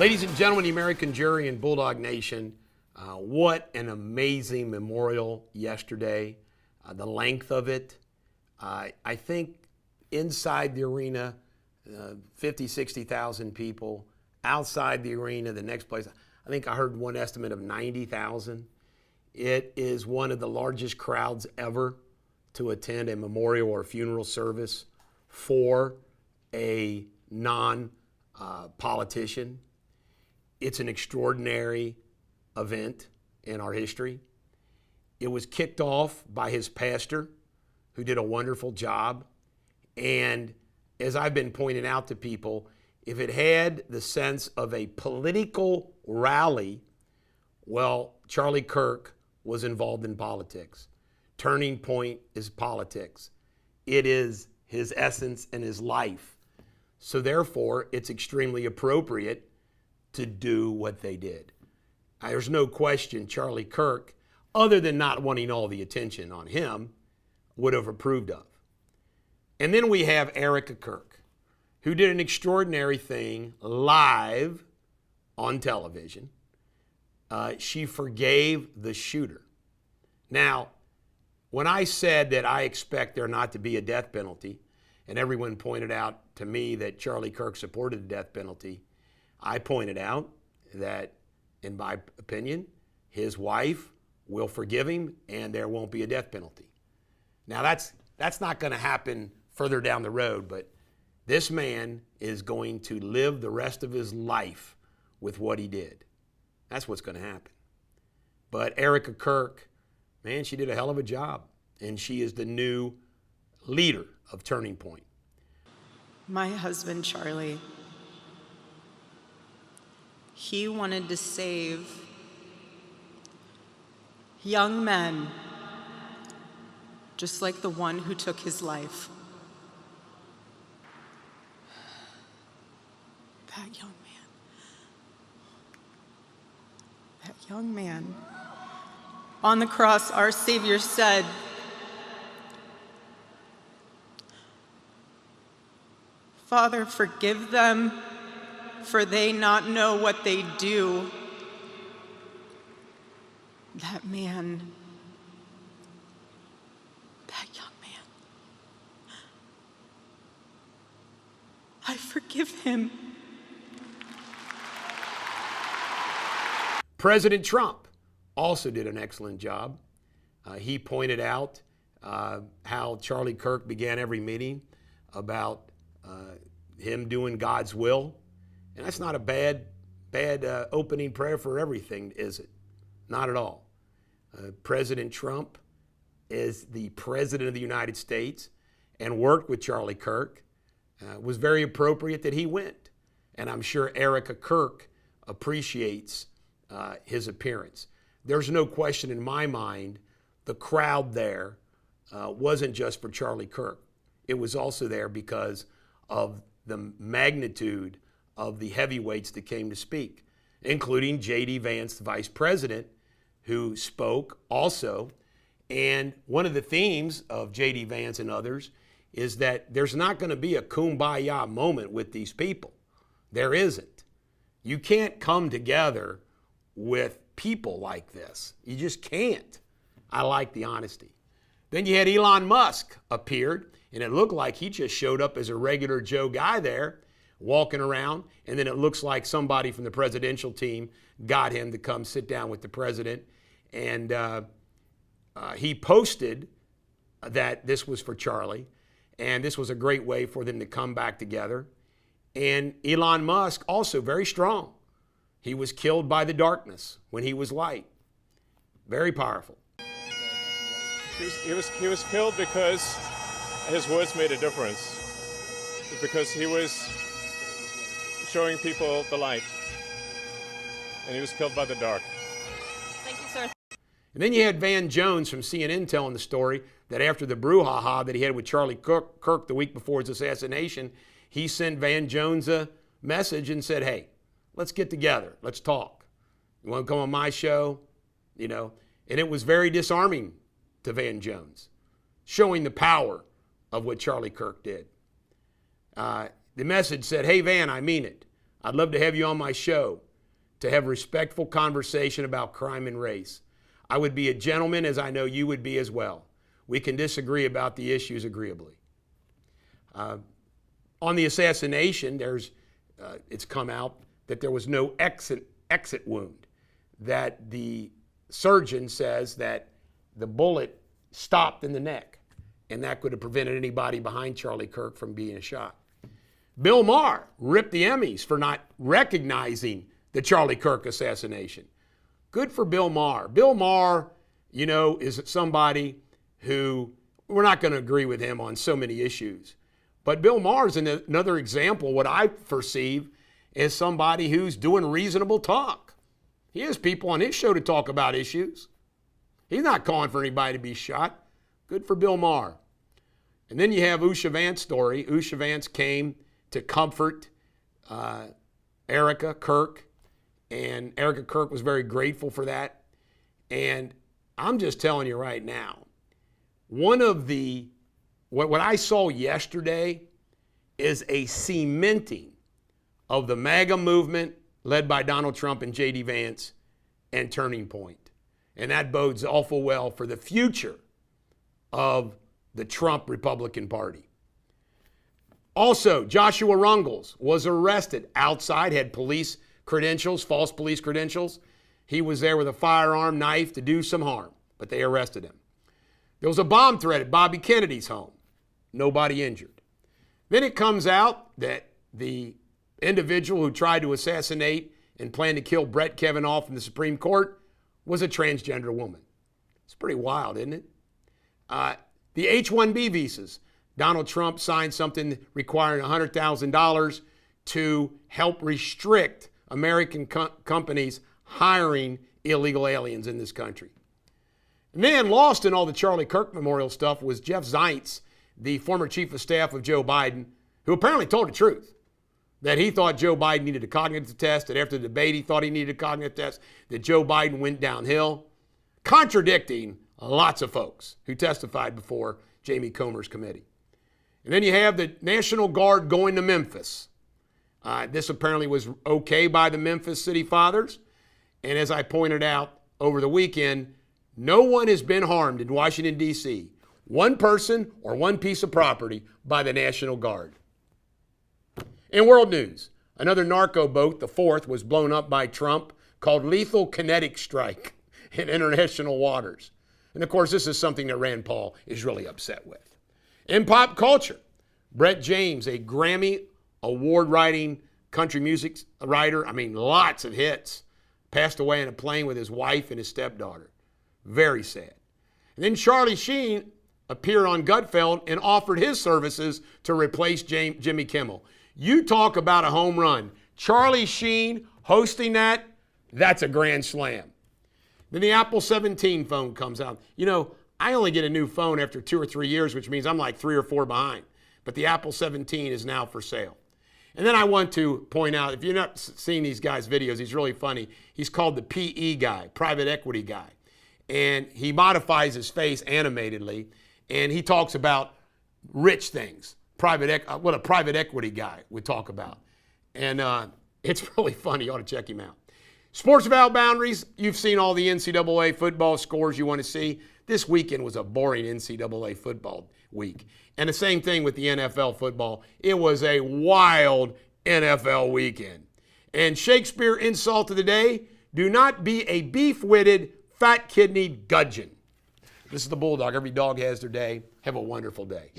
Ladies and gentlemen, the American jury and Bulldog Nation, what an amazing memorial yesterday. The length of it, I think inside the arena, 50, 60,000 people. Outside the arena, the next place, I think I heard one estimate of 90,000. It is one of the largest crowds ever to attend a memorial or funeral service for a non-politician. It's an extraordinary event in our history. It was kicked off by his pastor, who did a wonderful job. And as I've been pointing out to people, if it had the sense of a political rally, well, Charlie Kirk was involved in politics. Turning Point is politics. It is his essence and his life. So therefore, it's extremely appropriate to do what they did. There's no question Charlie Kirk, other than not wanting all the attention on him, would have approved of. And then we have Eric Kirk, who did an extraordinary thing live on television. She forgave the shooter. Now, when I said that I expect there not to be a death penalty, and everyone pointed out to me that Charlie Kirk supported the death penalty, I pointed out that, in my opinion, his wife will forgive him and there won't be a death penalty. Now, that's not going to happen further down the road, but this man is going to live the rest of his life with what he did. That's what's going to happen. But Erica Kirk, man, she did a hell of a job, and she is the new leader of Turning Point. My husband, Charlie, he wanted to save young men just like the one who took his life. That young man. On the cross, our Savior said, "Father, forgive them, for they not know what they do." That man, that young man, I forgive him. President Trump also did an excellent job. He pointed out how Charlie Kirk began every meeting about him doing God's will. And that's not a bad opening prayer for everything, is it? Not at all. President Trump is the president of the United States and worked with Charlie Kirk. It was very appropriate that he went. And I'm sure Erica Kirk appreciates his appearance. There's no question in my mind the crowd there wasn't just for Charlie Kirk. It was also there because of the magnitude of the heavyweights that came to speak, including J.D. Vance, the vice president, who spoke also. And one of the themes of J.D. Vance and others is that there's not going to be a kumbaya moment with these people. There isn't. You can't come together with people like this. You just can't. I like the honesty. Then you had Elon Musk appeared, and it looked like he just showed up as a regular Joe guy there, walking around, and then it looks like somebody from the presidential team got him to come sit down with the president, and he posted that this was for Charlie, and this was a great way for them to come back together. And Elon Musk, also very strong. He was killed by the darkness when he was light. Very powerful. He was killed because his words made a difference. Because he was showing people the light. And he was killed by the dark. Thank you, sir. And then you had Van Jones from CNN telling the story that after the brouhaha that he had with Charlie Kirk the week before his assassination, he sent Van Jones a message and said, "Hey, let's get together. Let's talk. You want to come on my show?" You know, and it was very disarming to Van Jones, showing the power of what Charlie Kirk did. The message said, "Hey, Van, I mean it. I'd love to have you on my show to have respectful conversation about crime and race. I would be a gentleman, as I know you would be as well. We can disagree about the issues agreeably. On the assassination, it's come out that there was no exit wound, that the surgeon says that the bullet stopped in the neck, and that could have prevented anybody behind Charlie Kirk from being shot. Bill Maher ripped the Emmys for not recognizing the Charlie Kirk assassination. Good for Bill Maher. Bill Maher, is somebody who, we're not going to agree with him on so many issues, but Bill Maher is another example, what I perceive as somebody who's doing reasonable talk. He has people on his show to talk about issues. He's not calling for anybody to be shot. Good for Bill Maher. And then you have Usha Vance's story. Usha Vance came to comfort Erica Kirk, and Erica Kirk was very grateful for that. And I'm just telling you right now, what I saw yesterday is a cementing of the MAGA movement led by Donald Trump and J.D. Vance and Turning Point. And that bodes awful well for the future of the Trump Republican Party. Also, Joshua Rungles was arrested outside, had police credentials, false police credentials. He was there with a firearm, knife to do some harm, but they arrested him. There was a bomb threat at Bobby Kennedy's home. Nobody injured. Then it comes out that the individual who tried to assassinate and planned to kill Brett Kavanaugh from the Supreme Court was a transgender woman. It's pretty wild, isn't it? The H-1B visas. Donald Trump signed something requiring $100,000 to help restrict American companies hiring illegal aliens in this country. And then lost in all the Charlie Kirk memorial stuff was Jeff Zients, the former chief of staff of Joe Biden, who apparently told the truth, that he thought Joe Biden needed a cognitive test, that after the debate he thought he needed a cognitive test, that Joe Biden went downhill, contradicting lots of folks who testified before Jamie Comer's committee. And then you have the National Guard going to Memphis. This apparently was okay by the Memphis City Fathers. And as I pointed out over the weekend, no one has been harmed in Washington, D.C., one person or one piece of property, by the National Guard. In world news, another narco boat, the fourth, was blown up by Trump, called Lethal Kinetic Strike, in international waters. And of course, this is something that Rand Paul is really upset with. In pop culture, Brett James, a Grammy award-writing country music writer, lots of hits, passed away in a plane with his wife and his stepdaughter. Very sad. And then Charlie Sheen appeared on Gutfeld and offered his services to replace Jimmy Kimmel. You talk about a home run. Charlie Sheen hosting that's a grand slam. Then the Apple 17 phone comes out. I only get a new phone after 2 or 3 years, which means I'm like 3 or 4 behind. But the Apple 17 is now for sale. And then I want to point out, if you're not seeing these guys' videos, he's really funny. He's called the PE guy, private equity guy. And he modifies his face animatedly, and he talks about rich things, what a private equity guy would talk about. And it's really funny. You ought to check him out. Sports Without Boundaries, you've seen all the NCAA football scores you want to see. This weekend was a boring NCAA football week. And the same thing with the NFL football. It was a wild NFL weekend. And Shakespeare insult of the day, do not be a beef-witted, fat-kidneyed gudgeon. This is the Bulldog. Every dog has their day. Have a wonderful day.